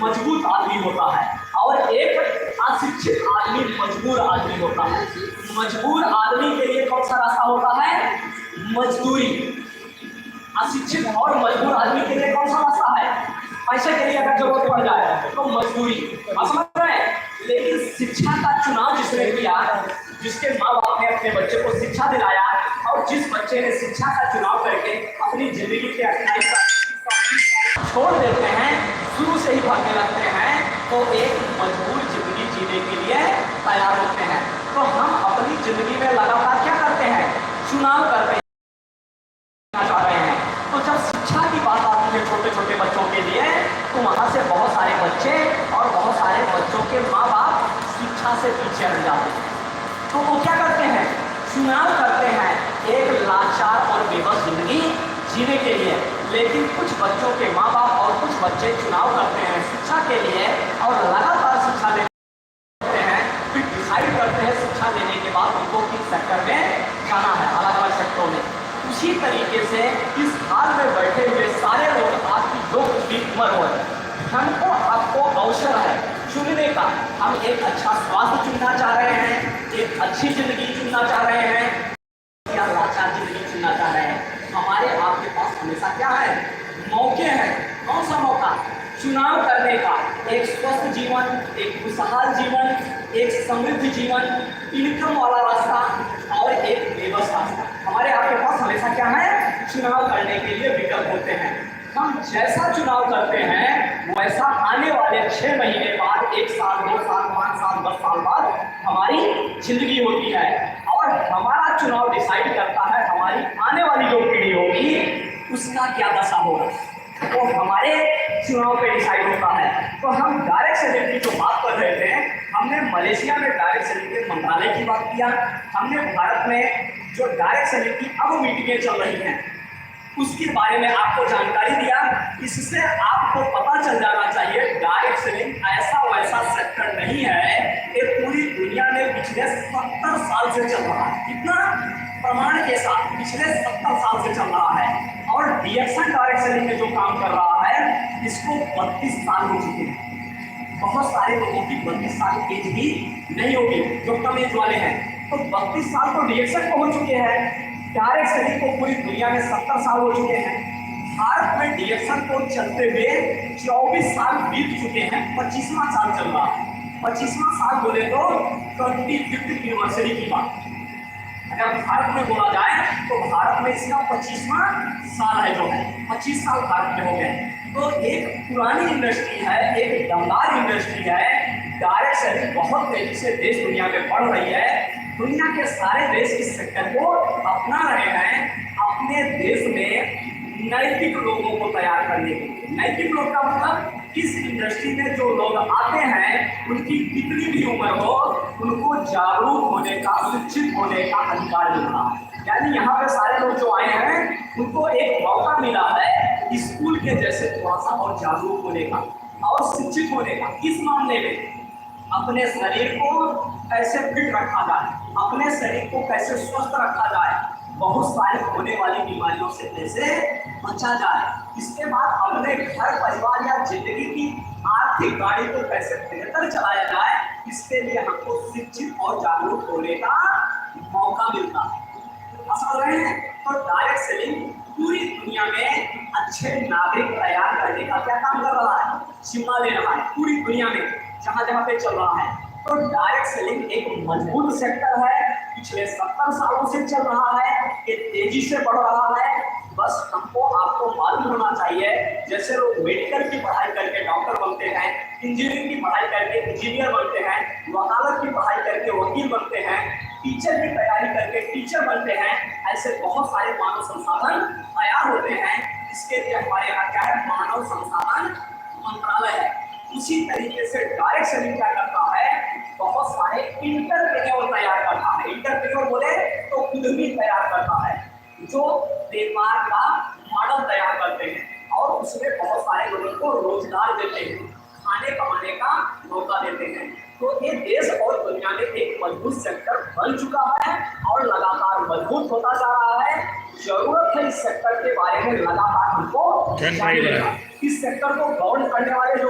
मजबूत आदमी होता है और एक अशिक्षित आदमी मजबूर आदमी होता है। मजबूर आदमी के लिए कौन सा रास्ता होता है? मजदूरी। अशिक्षित और मजबूर आदमी के लिए कौन सा रास्ता है? पैसे के लिए अगर जरूरत पड़ जाए तो मजदूरी। आप समझ रहे हैं? लेकिन शिक्षा का चुनाव जिसने किया, जिसके माँ बाप ने अपने बच्चे को शिक्षा दिलाया और जिस बच्चे ने शिक्षा का चुनाव करके अपनी जिंदगी के 28 साल छोड़ देते हैं, शुरू से ही भागने लगते हैं, तो एक मजबूर जिंदगी जीने के लिए तैयार होते हैं। तो हम अपनी जिंदगी में लगातार क्या करते हैं? चुनाव करते हैं। चाह रहे हैं तो जब शिक्षा की बात आती है छोटे छोटे बच्चों के लिए, तो वहाँ से बहुत सारे बच्चे और बहुत सारे बच्चों के माँ बाप शिक्षा से पीछे हट जाते हैं। तो वो क्या करते हैं? चुनाव करते हैं एक लाचार और बेबस जिंदगी जीने के लिए। लेकिन कुछ बच्चों के माँ बाप और कुछ बच्चे चुनाव करते हैं शिक्षा के लिए और लगातार शिक्षा लेते हैं, फिर डिसाइड करते हैं शिक्षा लेने के बाद उनको किस सेक्टर में जाना है, अलग अलग सेक्टरों में। उसी तरीके से इस हाल में बैठे हुए सारे लोग आपकी जो कुछ भी उम्र हो, हमको आपको अवसर है चुनने का। हम एक अच्छा स्वास्थ्य चुनना चाह रहे हैं, एक अच्छी जिंदगी चुनना चाह रहे हैं या लाचार जिंदगी चुनना चाह रहे हैं। हमारे आपके पास हमेशा क्या है? मौके हैं। कौन सा मौका? चुनाव करने का। एक स्वस्थ जीवन, एक खुशहाल जीवन, एक समृद्ध जीवन, इनकम वाला रास्ता और एक बेबस रास्ता। हमारे आपके पास हमेशा क्या है? चुनाव करने के लिए विकल्प होते हैं। हम जैसा चुनाव करते हैं वैसा आने वाले 6 महीने बाद, 1 साल, 2 साल, 5 साल, 10 साल बाद हमारी जिंदगी होती है और हमारा चुनाव डिसाइड करता है हमारी आने वाली जो पीढ़ी होगी उसका क्या दशा होगा, वो हमारे चुनाव पे डिसाइड होता है। तो हम डायरेक्ट सेलिंग की जो बात कर रहे थे, हमने मलेशिया में डायरेक्ट सेलिंग के मंत्रालय की बात किया, हमने भारत में जो डायरेक्ट सेलिंग की अब मीटिंगें चल रही हैं उसके बारे में आपको जानकारी दिया। इससे आपको पता चल जाना चाहिए डायरेक्ट सेलिंग ऐसा वैसा सेक्टर नहीं है, ये पूरी दुनिया में पिछले 70 साल से चल रहा है। कितना? प्रमाण के साथ पिछले 70 साल से चल रहा है। और डीएक्सन डायरेक्ट सेलिंग में जो काम कर रहा है इसको 32 साल हो चुके हैं। बहुत सारे लोगों की 32 साल एज भी नहीं होगी जो कम एज वाले हैं, तो 32 साल तो डीएक्सन को हो चुके हैं। डायरेक्ट सेलिंग को पूरी दुनिया में 70 साल हो चुके हैं। भारत में डीएक्सन को चलते हुए 24 साल बीत चुके हैं, 25वां साल चल रहा है। 25वां साल बोले तो 25th एनिवर्सरी की बात। अगर भारत में बोला जाए तो भारत में इसका 25वां साल है, जो है 25 साल भारत में हो गए। तो एक पुरानी इंडस्ट्री है, एक दमदार इंडस्ट्री है। डायरेक्ट सेलिंग बहुत तेजी से देश दुनिया में बढ़ रही है। दुनिया के सारे देश इस सेक्टर को अपना रहे हैं अपने देश में नैतिक लोगों को तैयार करने के लिए। नैतिक लोग का मतलब इस इंडस्ट्री में जो लोग आते हैं उनकी कितनी भी उम्र हो उनको जागरूक होने का, शिक्षित होने का अधिकार मिल रहा है। यानी यहाँ पे सारे लोग जो आए हैं उनको एक मौका मिला है स्कूल के जैसे थोड़ा सा और जागरूक होने का और शिक्षित होने का। इस मामले में अपने शरीर को कैसे फिट रखा जाए, अपने शरीर को कैसे स्वस्थ रखा जाए, बहुत सारी होने वाली बीमारियों से कैसे बचा जाए, इसके बाद अपने घर परिवार या जिंदगी की आर्थिक गाड़ी को कैसे बेहतर चलाया जाए, इसके लिए हमको शिक्षित और जागरूक होने का मौका मिलता है। समझ रहे हैं? तो डायरेक्ट सेलिंग पूरी दुनिया में अच्छे नागरिक तैयार करने का क्या काम कर रहा है? जिम्मा ले रहा है पूरी दुनिया में जहां जहां पे चल रहा है। तो डायरेक्ट सेलिंग एक मजबूत सेक्टर है, पिछले 70 सालों से चल रहा है, ये तेजी से बढ़ रहा है। बस हमको आपको मालूम होना चाहिए, जैसे लोग मेडिकल की पढ़ाई करके डॉक्टर बनते हैं, इंजीनियरिंग की पढ़ाई करके इंजीनियर बनते हैं, वकालत की पढ़ाई करके वकील बनते हैं, टीचर की तैयारी करके टीचर बनते हैं, ऐसे बहुत सारे मानव संसाधन तैयार होते हैं। इसके लिए हमारे यहाँ क्या है? मानव संसाधन मंत्रालय है। उसी तरीके से डायरेक्ट सेलिंग क्या करता है? बहुत सारे इंटरप्रेन्योर तैयार करता है। इंटरप्रेन्योर बोले तो उद्यमी तैयार करता है जो व्यापार का मॉडल तैयार करते हैं और उसमें बहुत सारे लोगों को रोजगार देते हैं, खाने कमाने का मौका देते हैं। तो ये देश और दुनिया में एक मजबूत सेक्टर बन चुका है और लगातार मजबूत होता जा रहा है। जरूरत है इस सेक्टर के बारे में लगातार हमको जानने का। इस सेक्टर को गवर्न करने वाले जो